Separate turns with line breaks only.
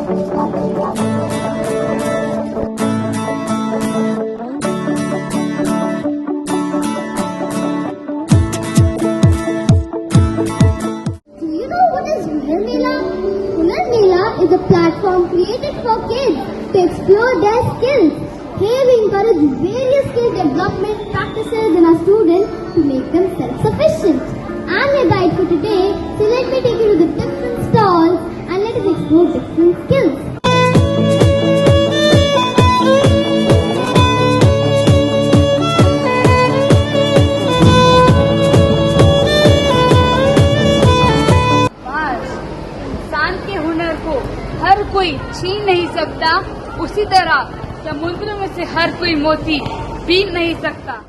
Do you know what is Hunar Mela? Hunar Mela is a platform created for kids to explore their skills. Here we encourage various skill development practices in our students to make them self-sufficient. I'm your guide for today, so let me take you to the different stalls and let us explore different skills.
इंसान के हुनर को हर कोई छीन नहीं सकता, उसी तरह समुद्र में से हर कोई मोती पी नहीं सकता।